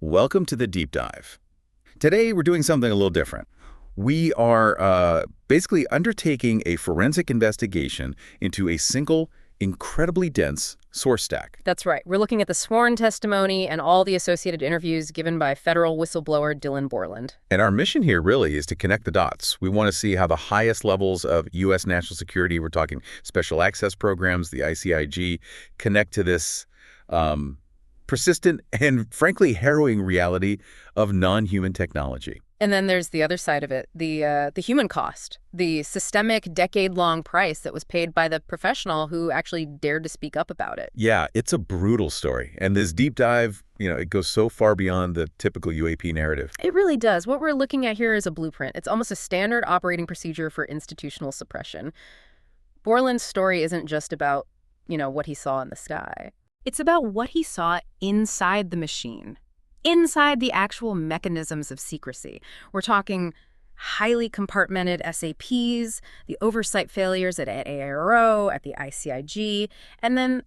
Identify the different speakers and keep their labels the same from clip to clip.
Speaker 1: Welcome to the deep dive. Today, we're doing something a little different. We are basically undertaking a forensic investigation into a single, incredibly dense source stack.
Speaker 2: That's right. We're looking at the sworn testimony and all the associated interviews given by federal whistleblower Dylan Borland.
Speaker 1: And our mission here really is to connect the dots. We want to see how the highest levels of U.S. national security, we're talking special access programs, the ICIG, connect to this persistent and frankly harrowing reality of non-human technology.
Speaker 2: And then there's the other side of it, the human cost, the systemic decade-long price that was paid by the professional who actually dared to speak up about it.
Speaker 1: Yeah, it's a brutal story. And this deep dive, it goes so far beyond the typical UAP narrative.
Speaker 2: It really does. What we're looking at here is a blueprint. It's almost a standard operating procedure for institutional suppression. Borland's story isn't just about, what he saw in the sky. It's about what he saw inside the machine, inside the actual mechanisms of secrecy. We're talking highly compartmented SAPs, the oversight failures at AARO, at the ICIG, and then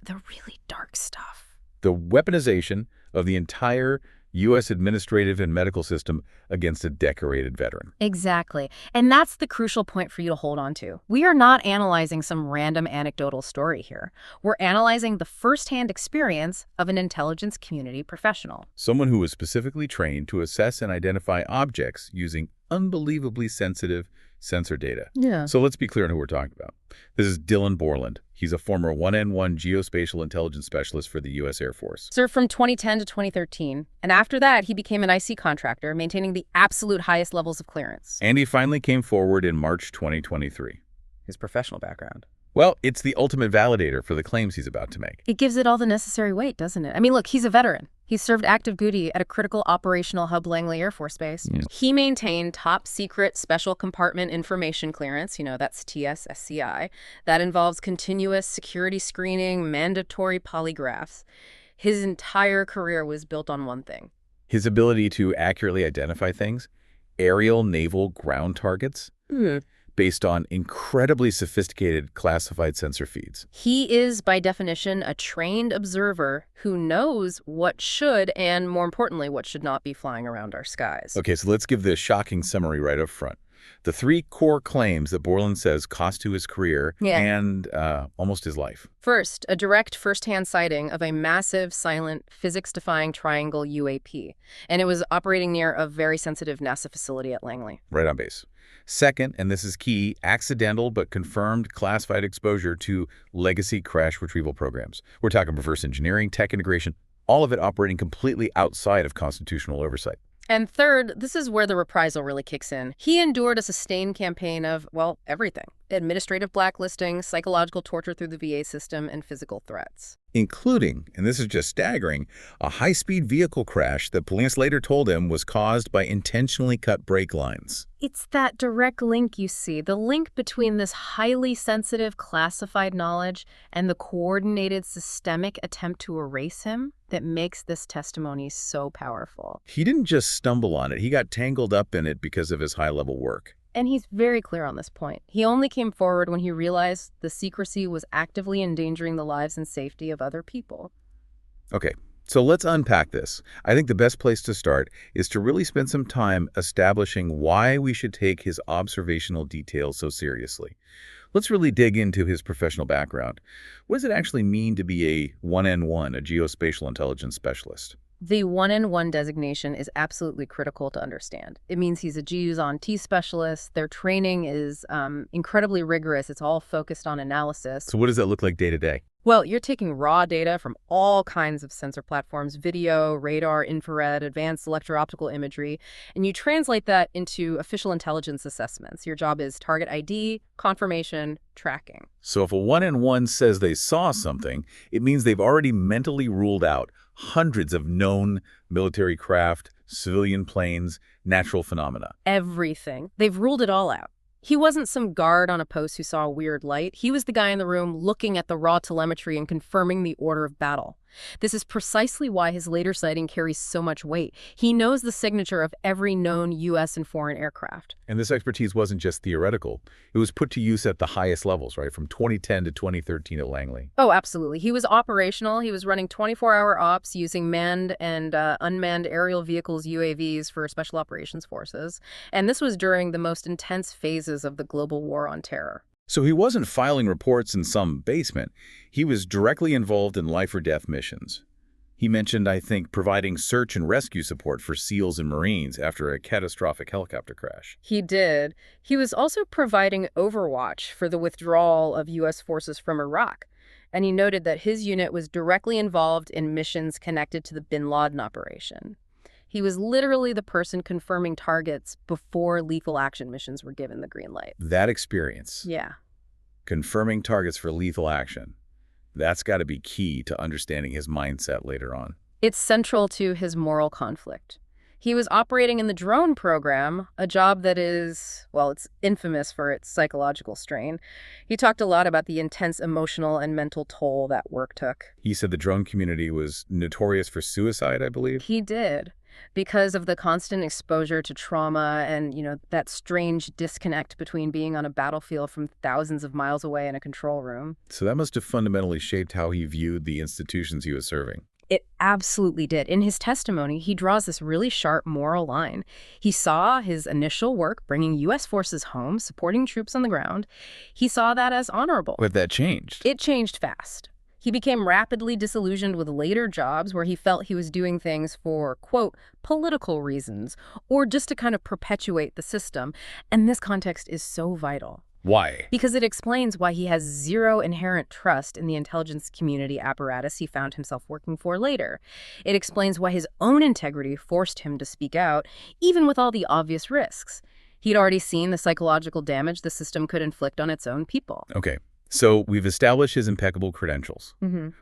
Speaker 2: the really dark stuff.
Speaker 1: The weaponization of the entire U.S. administrative and medical system against a decorated veteran.
Speaker 2: Exactly. And that's the crucial point for you to hold on to. We are not analyzing some random anecdotal story here. We're analyzing the firsthand experience of an intelligence community professional.
Speaker 1: Someone who was specifically trained to assess and identify objects using unbelievably sensitive sensor data.
Speaker 2: Yeah.
Speaker 1: So let's be clear on who we're talking about. This is Dylan Borland. He's a former 1N1 geospatial intelligence specialist for the U.S. Air Force.
Speaker 2: Served from 2010 to 2013, and after that, he became an IC contractor, maintaining the absolute highest levels of clearance.
Speaker 1: And he finally came forward in March 2023.
Speaker 3: His professional background.
Speaker 1: Well, it's the ultimate validator for the claims he's about to make.
Speaker 2: It gives it all the necessary weight, doesn't it? I mean, look, he's a veteran. He served active duty at a critical operational hub Langley Air Force Base.
Speaker 1: Yeah.
Speaker 2: He maintained top secret special compartment information clearance, that's TS-SCI. That involves continuous security screening, mandatory polygraphs. His entire career was built on one thing.
Speaker 1: His ability to accurately identify things, aerial, naval, ground targets, based on incredibly sophisticated classified sensor feeds.
Speaker 2: He is, by definition, a trained observer who knows what should and, more importantly, what should not be flying around our skies.
Speaker 1: Okay, so let's give the shocking summary right up front. The three core claims that Borland says cost to his career and almost his life.
Speaker 2: First, a direct first-hand sighting of a massive, silent, physics-defying triangle UAP. And it was operating near a very sensitive NASA facility at Langley.
Speaker 1: Right on base. Second, and this is key, accidental but confirmed classified exposure to legacy crash retrieval programs. We're talking reverse engineering, tech integration, all of it operating completely outside of constitutional oversight.
Speaker 2: And third, this is where the reprisal really kicks in. He endured a sustained campaign of, everything. Administrative blacklisting, psychological torture through the VA system, and physical threats.
Speaker 1: Including, and this is just staggering, a high-speed vehicle crash that police later told him was caused by intentionally cut brake lines.
Speaker 2: It's that direct link, you see, the link between this highly sensitive classified knowledge and the coordinated systemic attempt to erase him that makes this testimony so powerful.
Speaker 1: He didn't just stumble on it. He got tangled up in it because of his high-level work.
Speaker 2: And he's very clear on this point. He only came forward when he realized the secrecy was actively endangering the lives and safety of other people.
Speaker 1: Okay, so let's unpack this. I think the best place to start is to really spend some time establishing why we should take his observational details so seriously. Let's really dig into his professional background. What does it actually mean to be a 1N1, a geospatial intelligence specialist?
Speaker 2: The 1N1 designation is absolutely critical to understand. It means he's a GUs-on-T specialist. Their training is incredibly rigorous. It's all focused on analysis.
Speaker 1: So what does that look like day to day?
Speaker 2: Well, you're taking raw data from all kinds of sensor platforms, video, radar, infrared, advanced electro-optical imagery, and you translate that into official intelligence assessments. Your job is target ID, confirmation, tracking.
Speaker 1: So if a 1N1 says they saw something, it means they've already mentally ruled out hundreds of known military craft, civilian planes, natural phenomena.
Speaker 2: Everything. They've ruled it all out. He wasn't some guard on a post who saw a weird light. He was the guy in the room looking at the raw telemetry and confirming the order of battle. This is precisely why his later sighting carries so much weight. He knows the signature of every known U.S. and foreign aircraft.
Speaker 1: And this expertise wasn't just theoretical. It was put to use at the highest levels, right, from 2010 to 2013 at Langley.
Speaker 2: Oh, absolutely. He was operational. He was running 24-hour ops using manned and unmanned aerial vehicles, UAVs, for Special Operations Forces. And this was during the most intense phases of the global war on terror.
Speaker 1: So he wasn't filing reports in some basement. He was directly involved in life-or-death missions. He mentioned, I think, providing search and rescue support for SEALs and Marines after a catastrophic helicopter crash.
Speaker 2: He did. He was also providing overwatch for the withdrawal of U.S. forces from Iraq. And he noted that his unit was directly involved in missions connected to the bin Laden operation. He was literally the person confirming targets before lethal action missions were given the green light.
Speaker 1: That experience,
Speaker 2: Yeah.
Speaker 1: confirming targets for lethal action, that's got to be key to understanding his mindset later on.
Speaker 2: It's central to his moral conflict. He was operating in the drone program, a job that is, well, it's infamous for its psychological strain. He talked a lot about the intense emotional and mental toll that work took.
Speaker 1: He said the drone community was notorious for suicide, I believe.
Speaker 2: He did, because of the constant exposure to trauma and, that strange disconnect between being on a battlefield from thousands of miles away in a control room.
Speaker 1: So that must have fundamentally shaped how he viewed the institutions he was serving.
Speaker 2: It absolutely did. In his testimony, he draws this really sharp moral line. He saw his initial work bringing U.S. forces home, supporting troops on the ground. He saw that as honorable.
Speaker 1: But that changed.
Speaker 2: It changed fast. He became rapidly disillusioned with later jobs where he felt he was doing things for, quote, political reasons, or just to kind of perpetuate the system. And this context is so vital.
Speaker 1: Why?
Speaker 2: Because it explains why he has zero inherent trust in the intelligence community apparatus he found himself working for later. It explains why his own integrity forced him to speak out, even with all the obvious risks. He'd already seen the psychological damage the system could inflict on its own people.
Speaker 1: Okay, so we've established his impeccable credentials.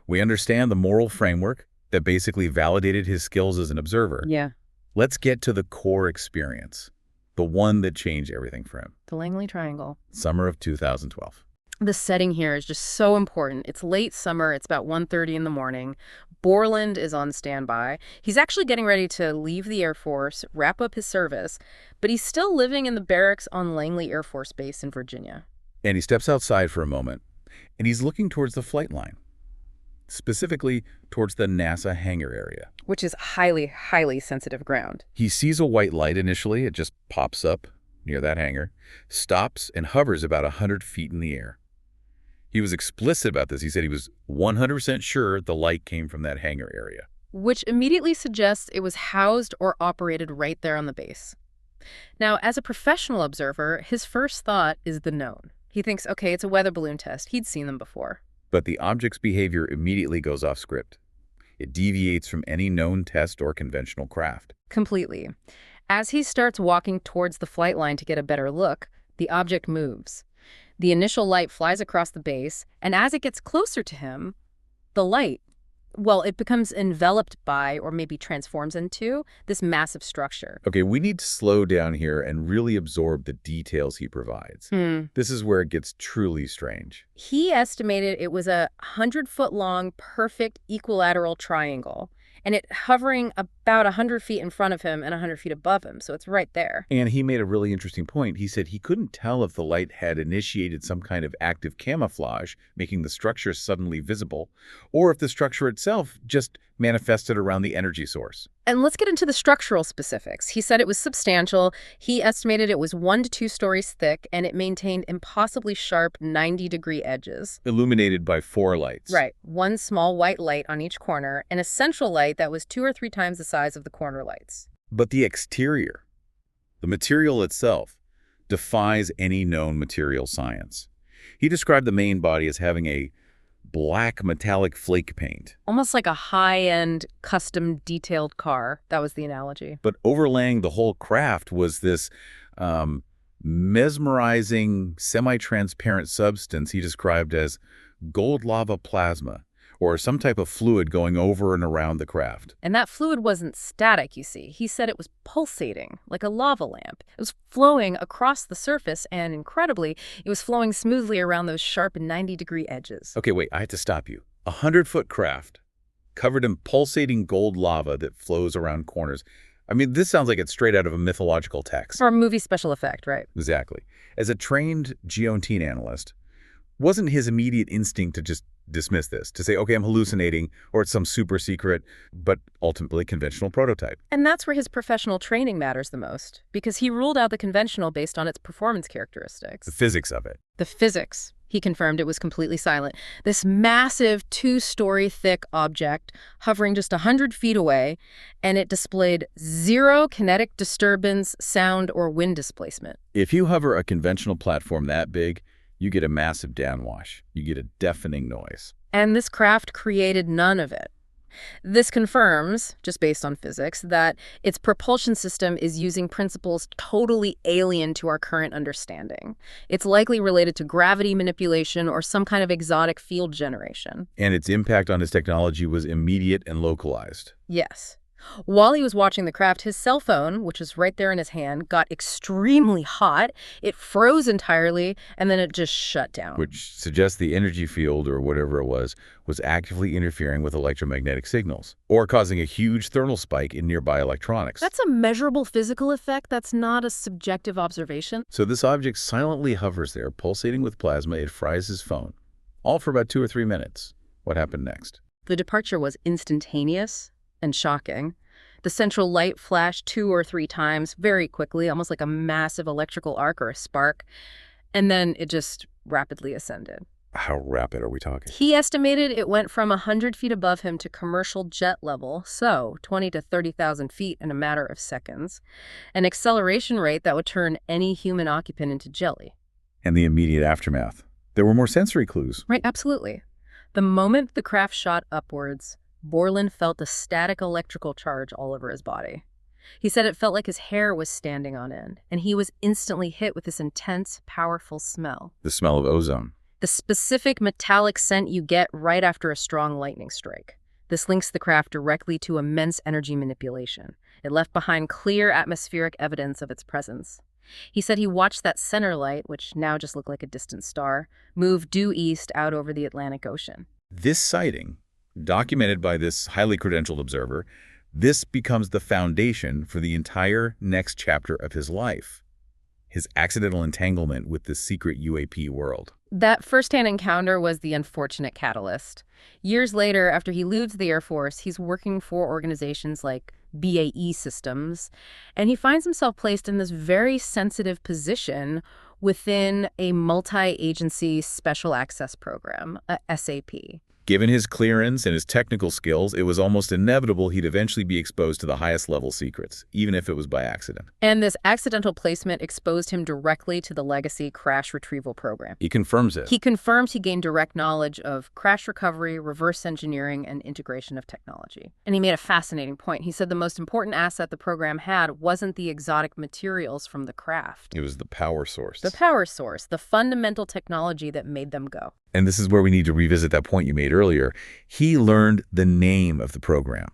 Speaker 1: We understand the moral framework that basically validated his skills as an observer.
Speaker 2: Yeah.
Speaker 1: Let's get to the core experience. The one that changed everything for him.
Speaker 2: The Langley Triangle.
Speaker 1: Summer of 2012.
Speaker 2: The setting here is just so important. It's late summer. It's about 1:30 in the morning. Borland is on standby. He's actually getting ready to leave the Air Force, wrap up his service, but he's still living in the barracks on Langley Air Force Base in Virginia.
Speaker 1: And he steps outside for a moment, and he's looking towards the flight line, specifically towards the NASA hangar area.
Speaker 2: Which is highly, highly sensitive ground.
Speaker 1: He sees a white light initially. It just pops up near that hangar, stops, and hovers about 100 feet in the air. He was explicit about this. He said he was 100% sure the light came from that hangar area.
Speaker 2: Which immediately suggests it was housed or operated right there on the base. Now, as a professional observer, his first thought is the known. He thinks, okay, it's a weather balloon test. He'd seen them before.
Speaker 1: But the object's behavior immediately goes off script. It deviates from any known test or conventional craft.
Speaker 2: Completely. As he starts walking towards the flight line to get a better look, the object moves. The initial light flies across the base, and as it gets closer to him, the light, well, it becomes enveloped by, or maybe transforms into, this massive structure.
Speaker 1: Okay, we need to slow down here and really absorb the details he provides. This is where it gets truly strange.
Speaker 2: He estimated it was a 100-foot-long, perfect equilateral triangle, and it hovering about 100 feet in front of him and 100 feet above him, so it's right there.
Speaker 1: And he made a really interesting point. He said he couldn't tell if the light had initiated some kind of active camouflage, making the structure suddenly visible, or if the structure itself just manifested around the energy source.
Speaker 2: And let's get into the structural specifics. He said it was substantial. He estimated it was 1 to 2 stories thick, and it maintained impossibly sharp 90-degree edges.
Speaker 1: Illuminated by 4 lights.
Speaker 2: Right. One small white light on each corner, and a central light that was 2 or 3 times the size of the corner lights.
Speaker 1: But the exterior, the material itself, defies any known material science. He described the main body as having a black metallic flake paint.
Speaker 2: Almost like a high-end, custom detailed car. That was the analogy.
Speaker 1: But overlaying the whole craft was this mesmerizing, semi-transparent substance he described as gold lava plasma, or some type of fluid going over and around the craft.
Speaker 2: And that fluid wasn't static, you see. He said it was pulsating, like a lava lamp. It was flowing across the surface, and incredibly, it was flowing smoothly around those sharp 90-degree edges.
Speaker 1: Okay, wait, I have to stop you. 100-foot craft, covered in pulsating gold lava that flows around corners. I mean, this sounds like it's straight out of a mythological text.
Speaker 2: For a movie special effect, right?
Speaker 1: Exactly. As a trained geontine analyst, wasn't his immediate instinct to just dismiss this, to say, okay, I'm hallucinating, or it's some super secret, but ultimately conventional prototype?
Speaker 2: And that's where his professional training matters the most, because he ruled out the conventional based on its performance characteristics.
Speaker 1: The physics of it.
Speaker 2: The physics. He confirmed it was completely silent. This massive 2-story thick object hovering just 100 feet away, and it displayed 0 kinetic disturbance, sound, or wind displacement.
Speaker 1: If you hover a conventional platform that big, you get a massive downwash. You get a deafening noise.
Speaker 2: And this craft created none of it. This confirms, just based on physics, that its propulsion system is using principles totally alien to our current understanding. It's likely related to gravity manipulation or some kind of exotic field generation.
Speaker 1: And its impact on his technology was immediate and localized.
Speaker 2: Yes. While he was watching the craft, his cell phone, which was right there in his hand, got extremely hot. It froze entirely, and then it just shut down.
Speaker 1: Which suggests the energy field, or whatever it was actively interfering with electromagnetic signals, or causing a huge thermal spike in nearby electronics.
Speaker 2: That's a measurable physical effect. That's not a subjective observation.
Speaker 1: So this object silently hovers there, pulsating with plasma. It fries his phone, all for about 2 or 3 minutes. What happened next?
Speaker 2: The departure was instantaneous and shocking. The central light flashed 2 or 3 times very quickly, almost like a massive electrical arc or a spark, and then it just rapidly ascended.
Speaker 1: How rapid are we talking?
Speaker 2: He estimated it went from 100 feet above him to commercial jet level, so 20 to 30,000 feet in a matter of seconds, an acceleration rate that would turn any human occupant into jelly.
Speaker 1: And the immediate aftermath. There were more sensory clues.
Speaker 2: Right, absolutely. The moment the craft shot upwards, Borland felt a static electrical charge all over his body. He said it felt like his hair was standing on end, and he was instantly hit with this intense, powerful smell.
Speaker 1: The smell of ozone.
Speaker 2: The specific metallic scent you get right after a strong lightning strike. This links the craft directly to immense energy manipulation. It left behind clear atmospheric evidence of its presence. He said he watched that center light, which now just looked like a distant star, move due east out over the Atlantic Ocean.
Speaker 1: This sighting, documented by this highly credentialed observer, this becomes the foundation for the entire next chapter of his life. His accidental entanglement with the secret UAP world.
Speaker 2: That first-hand encounter was the unfortunate catalyst. Years later, after he leaves the Air Force, he's working for organizations like BAE Systems, and he finds himself placed in this very sensitive position within a multi-agency special access program, a SAP.
Speaker 1: Given his clearance and his technical skills, it was almost inevitable he'd eventually be exposed to the highest level secrets, even if it was by accident.
Speaker 2: And this accidental placement exposed him directly to the legacy crash retrieval program.
Speaker 1: He confirms it.
Speaker 2: He confirms he gained direct knowledge of crash recovery, reverse engineering, and integration of technology. And he made a fascinating point. He said the most important asset the program had wasn't the exotic materials from the craft.
Speaker 1: It was the power source.
Speaker 2: The power source, the fundamental technology that made them go.
Speaker 1: And this is where we need to revisit that point you made earlier. He learned the name of the program,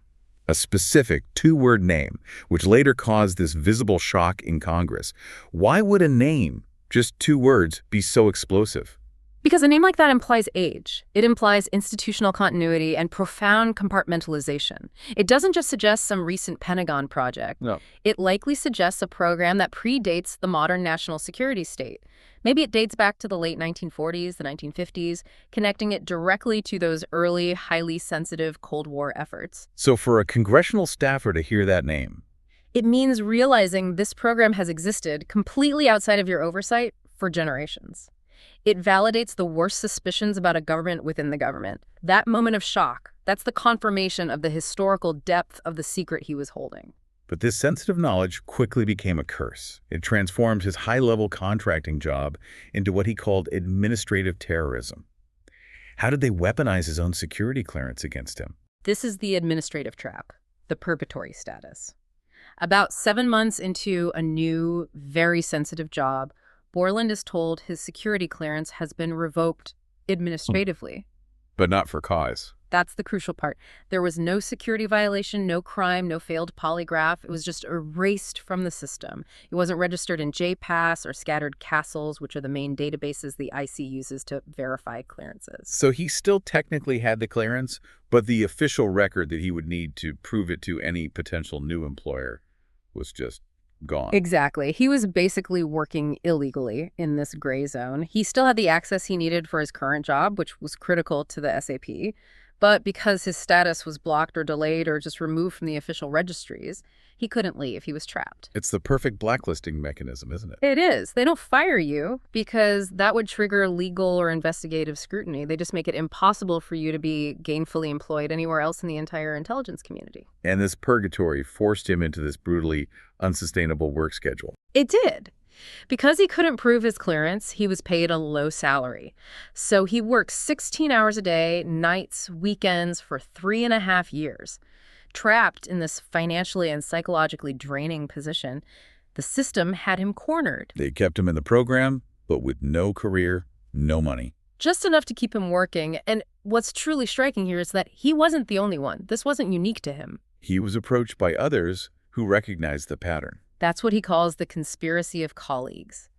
Speaker 1: a specific 2-word name, which later caused this visible shock in Congress. Why would a name, just 2 words, be so explosive?
Speaker 2: Because a name like that implies age. It implies institutional continuity and profound compartmentalization. It doesn't just suggest some recent Pentagon project.
Speaker 1: No.
Speaker 2: It likely suggests a program that predates the modern national security state. Maybe it dates back to the late 1940s, the 1950s, connecting it directly to those early, highly sensitive Cold War efforts.
Speaker 1: So for a congressional staffer to hear that name,
Speaker 2: it means realizing this program has existed completely outside of your oversight for generations. It validates the worst suspicions about a government within the government. That moment of shock, that's the confirmation of the historical depth of the secret he was holding.
Speaker 1: But this sensitive knowledge quickly became a curse. It transformed his high-level contracting job into what he called administrative terrorism. How did they weaponize his own security clearance against him?
Speaker 2: This is the administrative trap, the purgatory status. About 7 months into a new, very sensitive job, Borland is told his security clearance has been revoked administratively.
Speaker 1: But not for cause.
Speaker 2: That's the crucial part. There was no security violation, no crime, no failed polygraph. It was just erased from the system. It wasn't registered in JPass or scattered castles, which are the main databases the IC uses to verify clearances.
Speaker 1: So he still technically had the clearance, but the official record that he would need to prove it to any potential new employer was just gone.
Speaker 2: Exactly. He was basically working illegally in this gray zone. He still had the access he needed for his current job, which was critical to the SAP. But because his status was blocked or delayed or just removed from the official registries, he couldn't leave. He was trapped.
Speaker 1: It's the perfect blacklisting mechanism, isn't it?
Speaker 2: It is. They don't fire you because that would trigger legal or investigative scrutiny. They just make it impossible for you to be gainfully employed anywhere else in the entire intelligence community.
Speaker 1: And this purgatory forced him into this brutally unsustainable work schedule.
Speaker 2: It did. Because he couldn't prove his clearance, he was paid a low salary. So he worked 16 hours a day, nights, weekends for 3.5 years. Trapped in this financially and psychologically draining position, the system had him cornered.
Speaker 1: They kept him in the program, but with no career, no money.
Speaker 2: Just enough to keep him working. And what's truly striking here is that he wasn't the only one. This wasn't unique to him.
Speaker 1: He was approached by others who recognized the pattern.
Speaker 2: That's what he calls the conspiracy of colleagues.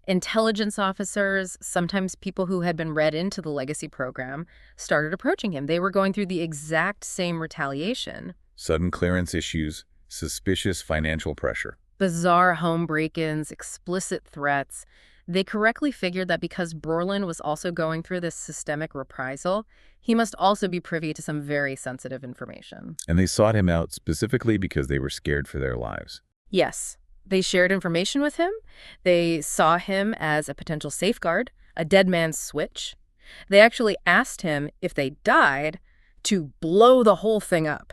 Speaker 2: Intelligence officers, sometimes people who had been read into the legacy program, started approaching him. They were going through the exact same retaliation.
Speaker 1: Sudden clearance issues, suspicious financial pressure.
Speaker 2: Bizarre home break-ins, explicit threats. They correctly figured that because Borland was also going through this systemic reprisal, he must also be privy to some very sensitive information.
Speaker 1: And they sought him out specifically because they were scared for their lives.
Speaker 2: Yes, they shared information with him. They saw him as a potential safeguard, a dead man's switch. They actually asked him, if they died, to blow the whole thing up,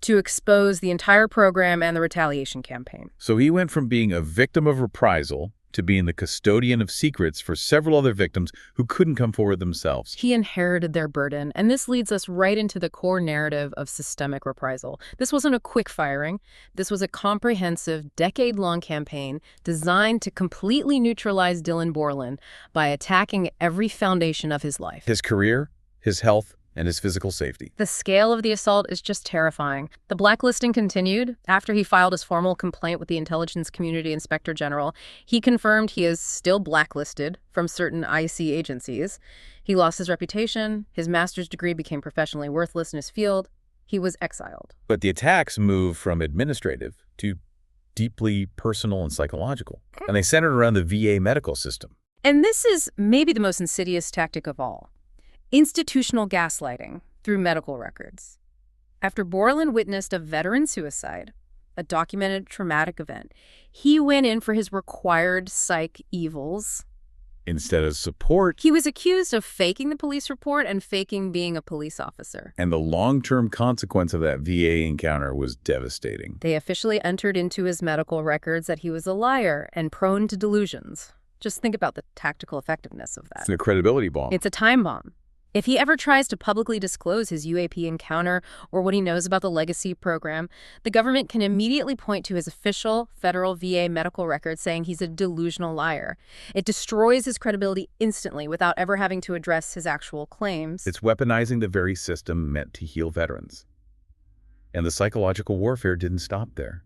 Speaker 2: to expose the entire program and the retaliation campaign.
Speaker 1: So he went from being a victim of reprisal to being the custodian of secrets for several other victims who couldn't come forward themselves.
Speaker 2: He inherited their burden, and this leads us right into the core narrative of systemic reprisal. This wasn't a quick firing. This was a comprehensive, decade-long campaign designed to completely neutralize Dylan Borland by attacking every foundation of his life.
Speaker 1: His career, his health, and his physical safety.
Speaker 2: The scale of the assault is just terrifying. The blacklisting continued. After he filed his formal complaint with the Intelligence Community Inspector General, he confirmed he is still blacklisted from certain IC agencies. He lost his reputation. His master's degree became professionally worthless in his field. He was exiled.
Speaker 1: But the attacks moved from administrative to deeply personal and psychological. And they centered around the VA medical system.
Speaker 2: And this is maybe the most insidious tactic of all. Institutional gaslighting through medical records. After Borland witnessed a veteran suicide, a documented traumatic event, he went in for his required psych evals.
Speaker 1: Instead of support.
Speaker 2: He was accused of faking the police report and faking being a police officer.
Speaker 1: And the long-term consequence of that VA encounter was devastating.
Speaker 2: They officially entered into his medical records that he was a liar and prone to delusions. Just think about the tactical effectiveness of that.
Speaker 1: It's a credibility bomb.
Speaker 2: It's a time bomb. If he ever tries to publicly disclose his UAP encounter or what he knows about the legacy program, the government can immediately point to his official federal VA medical record saying he's a delusional liar. It destroys his credibility instantly without ever having to address his actual claims.
Speaker 1: It's weaponizing the very system meant to heal veterans. And the psychological warfare didn't stop there.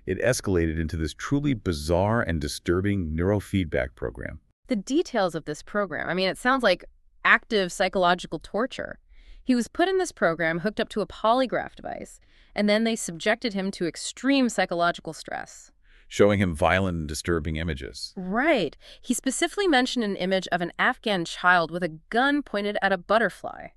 Speaker 1: It escalated into this truly bizarre and disturbing neurofeedback program.
Speaker 2: The details of this program, I mean, it sounds like active psychological torture. He was put in this program, hooked up to a polygraph device, and then they subjected him to extreme psychological stress.
Speaker 1: Showing him violent and disturbing images.
Speaker 2: Right. He specifically mentioned an image of an Afghan child with a gun pointed at a butterfly.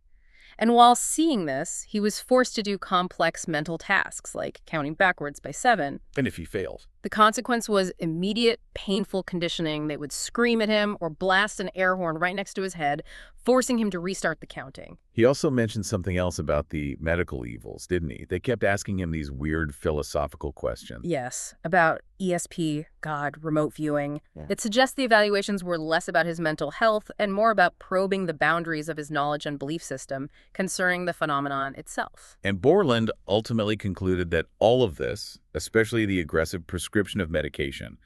Speaker 2: And while seeing this, he was forced to do complex mental tasks like counting backwards by 7.
Speaker 1: And if he failed?
Speaker 2: The consequence was immediate, painful conditioning. They would scream at him or blast an air horn right next to his head, forcing him to restart the counting.
Speaker 1: He also mentioned something else about the medical evils, didn't he? They kept asking him these weird philosophical questions.
Speaker 2: Yes, about ESP, God, remote viewing.
Speaker 3: Yeah.
Speaker 2: It suggests the evaluations were less about his mental health and more about probing the boundaries of his knowledge and belief system concerning the phenomenon itself.
Speaker 1: And Borland ultimately concluded that all of this, especially the aggressive prescription of medication,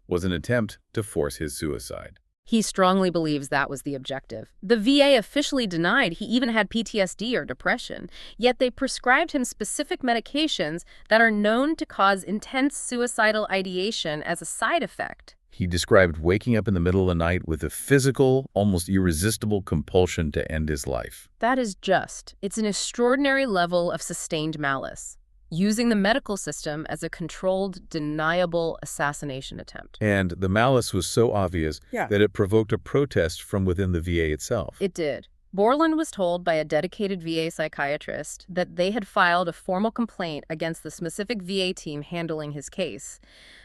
Speaker 1: was an attempt to force his suicide.
Speaker 2: He strongly believes that was the objective. The VA officially denied he even had PTSD or depression, yet they prescribed him specific medications that are known to cause intense suicidal ideation as a side effect.
Speaker 1: He described waking up in the middle of the night with a physical, almost irresistible compulsion to end his life.
Speaker 2: That is just. It's an extraordinary level of sustained malice, using the medical system as a controlled, deniable assassination attempt.
Speaker 1: And the malice was so obvious that it provoked a protest from within the VA itself.
Speaker 2: It did. Borland was told by a dedicated VA psychiatrist that they had filed a formal complaint against the specific VA team handling his case.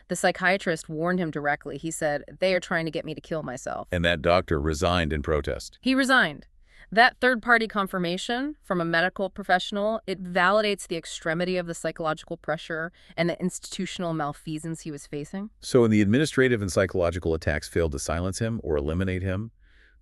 Speaker 2: The psychiatrist warned him directly. He said, "They are trying to get me to kill myself."
Speaker 1: And that doctor resigned in protest.
Speaker 2: He resigned. That third-party confirmation from a medical professional, it validates the extremity of the psychological pressure and the institutional malfeasance he was facing.
Speaker 1: So when the administrative and psychological attacks failed to silence him or eliminate him,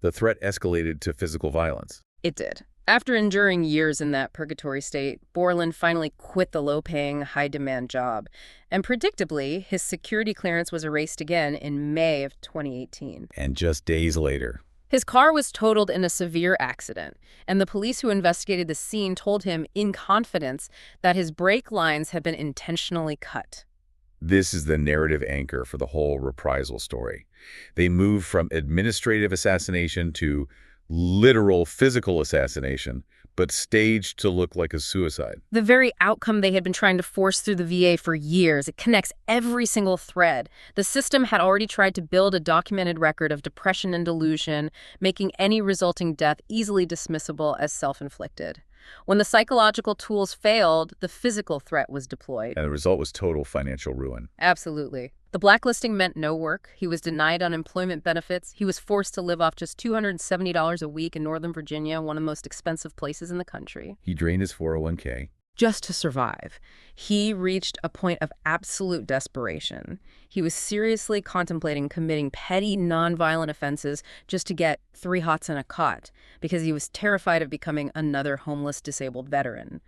Speaker 1: the threat escalated to physical violence.
Speaker 2: It did. After enduring years in that purgatory state, Borland finally quit the low-paying, high-demand job. And predictably, his security clearance was erased again in May of 2018.
Speaker 1: And just days later,
Speaker 2: his car was totaled in a severe accident, and the police who investigated the scene told him in confidence that his brake lines had been intentionally cut.
Speaker 1: this is the narrative anchor for the whole reprisal story. They move from administrative assassination to literal physical assassination, but staged to look like a suicide.
Speaker 2: The very outcome they had been trying to force through the VA for years, it connects every single thread. The system had already tried to build a documented record of depression and delusion, making any resulting death easily dismissible as self-inflicted. When the psychological tools failed, the physical threat was deployed.
Speaker 1: And the result was total financial ruin.
Speaker 2: Absolutely. The blacklisting meant no work. He was denied unemployment benefits. He was forced to live off just $270 a week in Northern Virginia, one of the most expensive places in the country.
Speaker 1: He drained his 401k.
Speaker 2: Just to survive. He reached a point of absolute desperation. He was seriously contemplating committing petty, nonviolent offenses just to get 3 hots and a cot, because he was terrified of becoming another homeless, disabled veteran.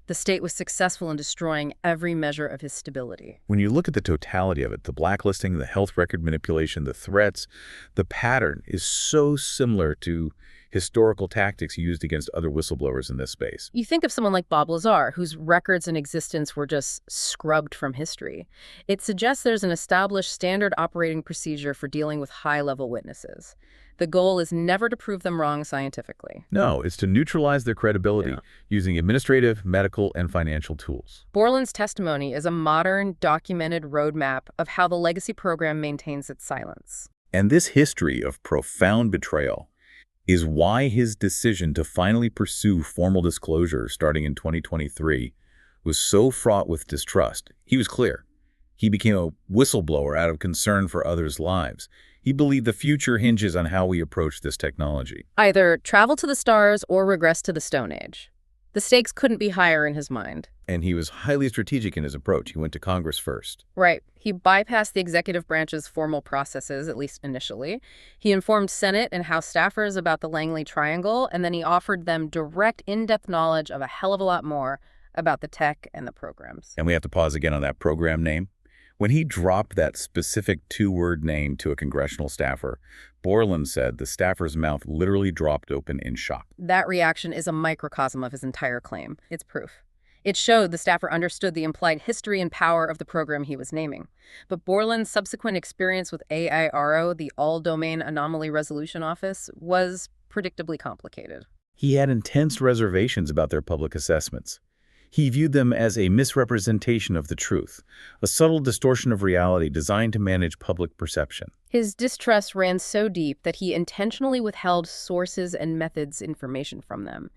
Speaker 2: The state was successful in destroying every measure of his stability.
Speaker 1: When you look at the totality of it, the blacklisting, the health record manipulation, the threats, the pattern is so similar to historical tactics used against other whistleblowers in this space.
Speaker 2: You think of someone like Bob Lazar, whose records and existence were just scrubbed from history. It suggests there's an established standard operating procedure for dealing with high-level witnesses. The goal is never to prove them wrong scientifically.
Speaker 1: No, it's to neutralize their credibility using administrative, medical, and financial tools.
Speaker 2: Borland's testimony is a modern, documented roadmap of how the legacy program maintains its silence.
Speaker 1: And this history of profound betrayal is why his decision to finally pursue formal disclosure starting in 2023 was so fraught with distrust. He was clear. He became a whistleblower out of concern for others' lives. He believed the future hinges on how we approach this technology.
Speaker 2: Either travel to the stars or regress to the Stone Age. The stakes couldn't be higher in his mind.
Speaker 1: And he was highly strategic in his approach. He went to Congress first.
Speaker 2: Right. He bypassed the executive branch's formal processes, at least initially. He informed Senate and House staffers about the Langley Triangle, and then he offered them direct, in-depth knowledge of a hell of a lot more about the tech and the programs.
Speaker 1: And we have to pause again on that program name. When he dropped that specific 2-word name to a congressional staffer, Borland said the staffer's mouth literally dropped open in shock.
Speaker 2: That reaction is a microcosm of his entire claim. It's proof. It showed the staffer understood the implied history and power of the program he was naming. But Borland's subsequent experience with AIRO, the All-Domain Anomaly Resolution Office, was predictably complicated.
Speaker 1: He had intense reservations about their public assessments. He viewed them as a misrepresentation of the truth, a subtle distortion of reality designed to manage public perception.
Speaker 2: His distrust ran so deep that he intentionally withheld sources and methods information from them.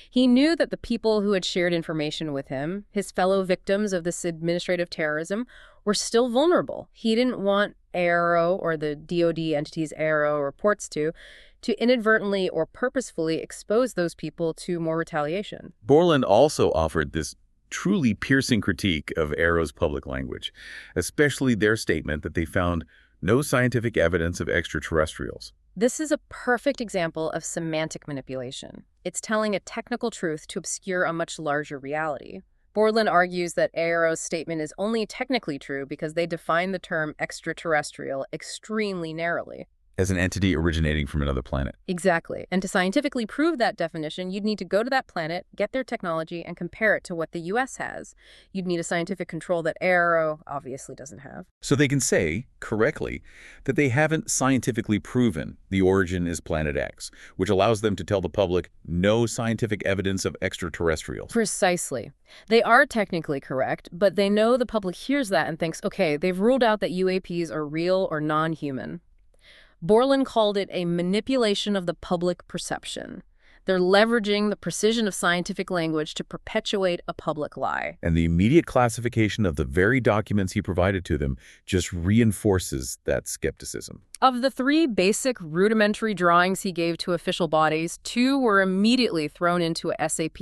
Speaker 2: He knew that the people who had shared information with him, his fellow victims of this administrative terrorism, were still vulnerable. He didn't want AIRO, or the DoD entities AIRO reports to inadvertently or purposefully expose those people to more retaliation.
Speaker 1: Borland also offered this truly piercing critique of AIRO's public language, especially their statement that they found no scientific evidence of extraterrestrials.
Speaker 2: This is a perfect example of semantic manipulation. It's telling a technical truth to obscure a much larger reality. Borland argues that AIRO's statement is only technically true because they define the term extraterrestrial extremely narrowly.
Speaker 1: as an entity originating from another planet.
Speaker 2: Exactly. And to scientifically prove that definition, you'd need to go to that planet, get their technology, and compare it to what the U.S. has. You'd need a scientific control that Aero obviously doesn't have.
Speaker 1: So they can say, correctly, that they haven't scientifically proven the origin is Planet X, which allows them to tell the public no scientific evidence of extraterrestrials.
Speaker 2: Precisely. They are technically correct, but they know the public hears that and thinks, okay, they've ruled out that UAPs are real or non-human. Borland called it a manipulation of the public perception. They're leveraging the precision of scientific language to perpetuate a public lie.
Speaker 1: And the immediate classification of the very documents he provided to them just reinforces that skepticism.
Speaker 2: Of the 3 basic rudimentary drawings he gave to official bodies, 2 were immediately thrown into a SAP.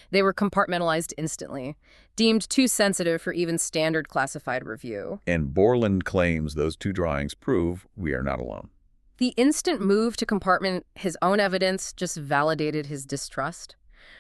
Speaker 2: They were compartmentalized instantly, deemed too sensitive for even standard classified review.
Speaker 1: And Borland claims those 2 drawings prove we are not alone.
Speaker 2: The instant move to compartment his own evidence just validated his distrust.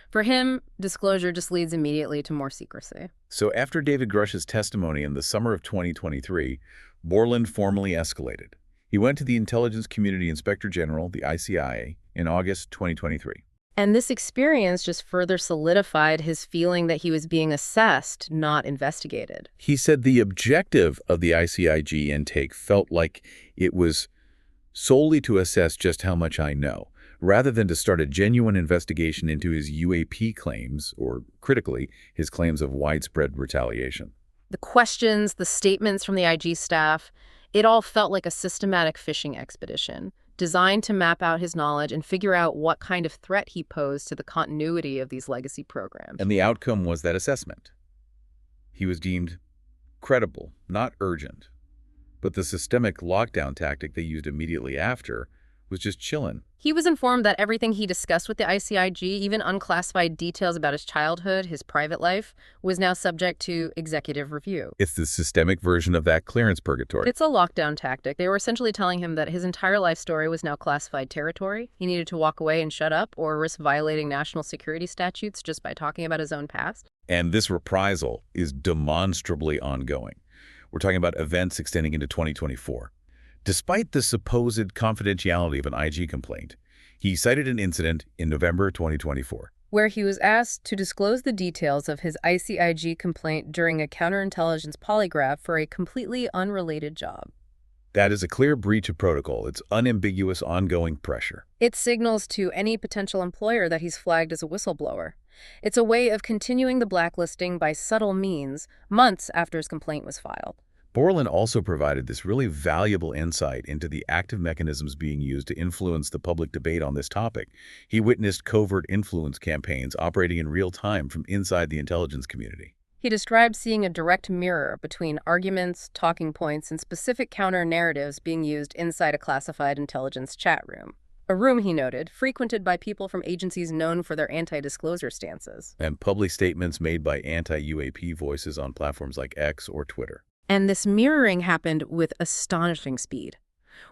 Speaker 2: For him, disclosure just leads immediately to more secrecy.
Speaker 1: So after David Grush's testimony in the summer of 2023, Borland formally escalated. He went to the Intelligence Community Inspector General, the ICIA, in August 2023.
Speaker 2: And this experience just further solidified his feeling that he was being assessed, not investigated.
Speaker 1: He said the objective of the ICIG intake felt like it was solely to assess just how much I know, rather than to start a genuine investigation into his UAP claims, or critically, his claims of widespread retaliation.
Speaker 2: The questions, the statements from the IG staff, it all felt like a systematic fishing expedition, designed to map out his knowledge and figure out what kind of threat he posed to the continuity of these legacy programs.
Speaker 1: And the outcome was that assessment. He was deemed credible, not urgent. But the systemic lockdown tactic they used immediately after was just chillin'.
Speaker 2: He was informed that everything he discussed with the ICIG, even unclassified details about his childhood, his private life, was now subject to executive review.
Speaker 1: It's the systemic version of that clearance purgatory.
Speaker 2: It's a lockdown tactic. They were essentially telling him that his entire life story was now classified territory. He needed to walk away and shut up or risk violating national security statutes just by talking about his own past.
Speaker 1: And this reprisal is demonstrably ongoing. We're talking about events extending into 2024. Despite the supposed confidentiality of an IG complaint, he cited an incident in November 2024.
Speaker 2: Where he was asked to disclose the details of his ICIG complaint during a counterintelligence polygraph for a completely unrelated job.
Speaker 1: That is a clear breach of protocol. It's unambiguous, ongoing pressure.
Speaker 2: It signals to any potential employer that he's flagged as a whistleblower. It's a way of continuing the blacklisting by subtle means, months after his complaint was filed.
Speaker 1: Borland also provided this really valuable insight into the active mechanisms being used to influence the public debate on this topic. He witnessed covert influence campaigns operating in real time from inside the intelligence community.
Speaker 2: He described seeing a direct mirror between arguments, talking points, and specific counter-narratives being used inside a classified intelligence chat room. A room, he noted, frequented by people from agencies known for their anti-disclosure stances.
Speaker 1: And public statements made by anti-UAP voices on platforms like X or Twitter.
Speaker 2: And this mirroring happened with astonishing speed,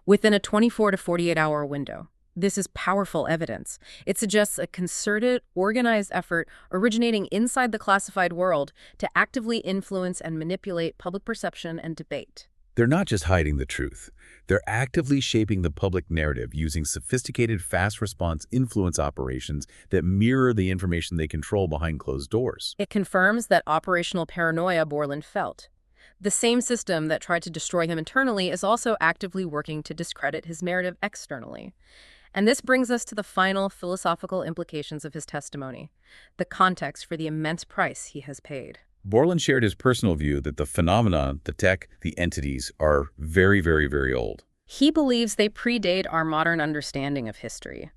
Speaker 2: within a 24 to 48-hour window. This is powerful evidence. It suggests a concerted, organized effort originating inside the classified world to actively influence and manipulate public perception and debate.
Speaker 1: They're not just hiding the truth. They're actively shaping the public narrative using sophisticated fast response influence operations that mirror the information they control behind closed doors.
Speaker 2: It confirms that operational paranoia Borland felt. The same system that tried to destroy him internally is also actively working to discredit his narrative externally. And this brings us to the final philosophical implications of his testimony, the context for the immense price he has paid.
Speaker 1: Borland shared his personal view that the phenomenon, the tech, the entities are very, very, very old.
Speaker 2: He believes they predate our modern understanding of history.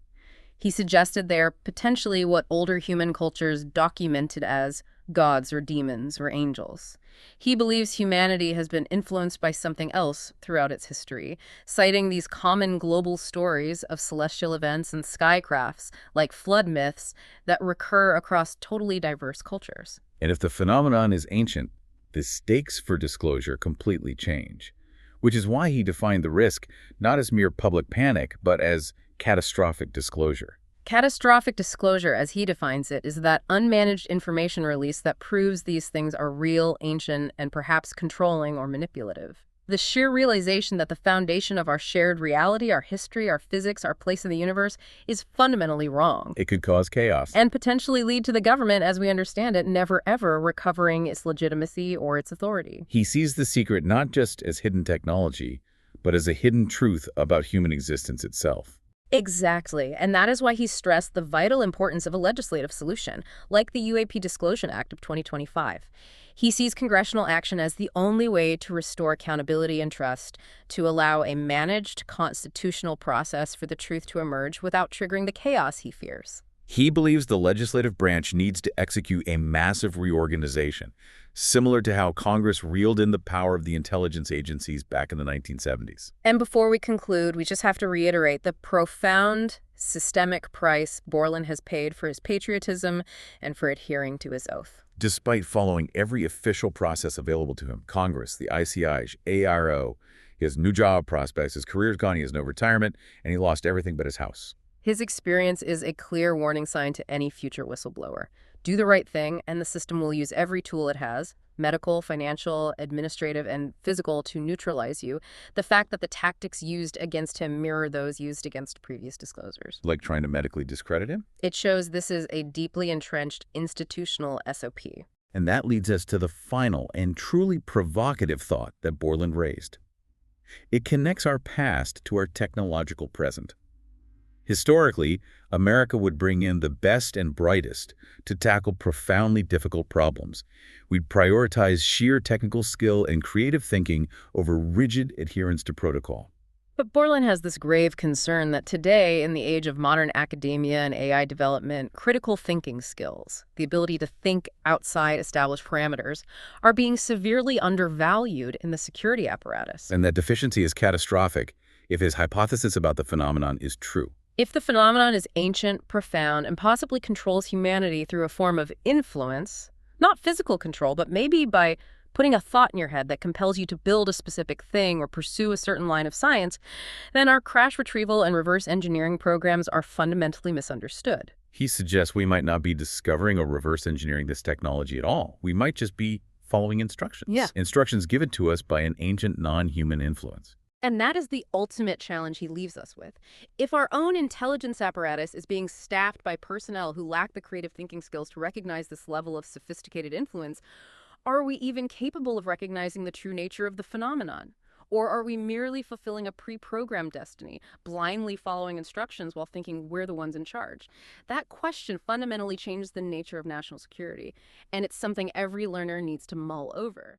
Speaker 2: He suggested they're potentially what older human cultures documented as gods or demons or angels. He believes humanity has been influenced by something else throughout its history, citing these common global stories of celestial events and skycrafts, like flood myths, that recur across totally diverse cultures.
Speaker 1: And if the phenomenon is ancient, the stakes for disclosure completely change, which is why he defined the risk not as mere public panic, but as catastrophic disclosure.
Speaker 2: Catastrophic disclosure, as he defines it, is that unmanaged information release that proves these things are real, ancient, and perhaps controlling or manipulative. The sheer realization that the foundation of our shared reality, our history, our physics, our place in the universe is fundamentally wrong.
Speaker 1: It could cause chaos.
Speaker 2: And potentially lead to the government, as we understand it, never ever recovering its legitimacy or its authority.
Speaker 1: He sees the secret not just as hidden technology, but as a hidden truth about human existence itself.
Speaker 2: Exactly, and that is why he stressed the vital importance of a legislative solution, like the UAP Disclosure Act of 2025. He sees congressional action as the only way to restore accountability and trust, to allow a managed constitutional process for the truth to emerge without triggering the chaos he fears.
Speaker 1: He believes the legislative branch needs to execute a massive reorganization, similar to how Congress reeled in the power of the intelligence agencies back in the 1970s.
Speaker 2: And before we conclude, we just have to reiterate the profound systemic price Borland has paid for his patriotism and for adhering to his oath.
Speaker 1: Despite following every official process available to him, Congress, the ICI, ARO, he has new job prospects, his career's gone, he has no retirement, and he lost everything but his house.
Speaker 2: His experience is a clear warning sign to any future whistleblower. Do the right thing, and the system will use every tool it has, medical, financial, administrative, and physical, to neutralize you. The fact that the tactics used against him mirror those used against previous disclosures.
Speaker 1: Like trying to medically discredit him?
Speaker 2: It shows this is a deeply entrenched institutional SOP.
Speaker 1: And that leads us to the final and truly provocative thought that Borland raised. It connects our past to our technological present. Historically, America would bring in the best and brightest to tackle profoundly difficult problems. We'd prioritize sheer technical skill and creative thinking over rigid adherence to protocol.
Speaker 2: But Borland has this grave concern that today, in the age of modern academia and AI development, critical thinking skills, the ability to think outside established parameters, are being severely undervalued in the security apparatus.
Speaker 1: And that deficiency is catastrophic if his hypothesis about the phenomenon is true.
Speaker 2: If the phenomenon is ancient, profound, and possibly controls humanity through a form of influence, not physical control, but maybe by putting a thought in your head that compels you to build a specific thing or pursue a certain line of science, then our crash retrieval and reverse engineering programs are fundamentally misunderstood.
Speaker 1: He suggests we might not be discovering or reverse engineering this technology at all. We might just be following instructions.
Speaker 2: Yeah.
Speaker 1: Instructions given to us by an ancient non-human influence.
Speaker 2: And that is the ultimate challenge he leaves us with. If our own intelligence apparatus is being staffed by personnel who lack the creative thinking skills to recognize this level of sophisticated influence, are we even capable of recognizing the true nature of the phenomenon? Or are we merely fulfilling a pre-programmed destiny, blindly following instructions while thinking we're the ones in charge? That question fundamentally changes the nature of national security, and it's something every learner needs to mull over.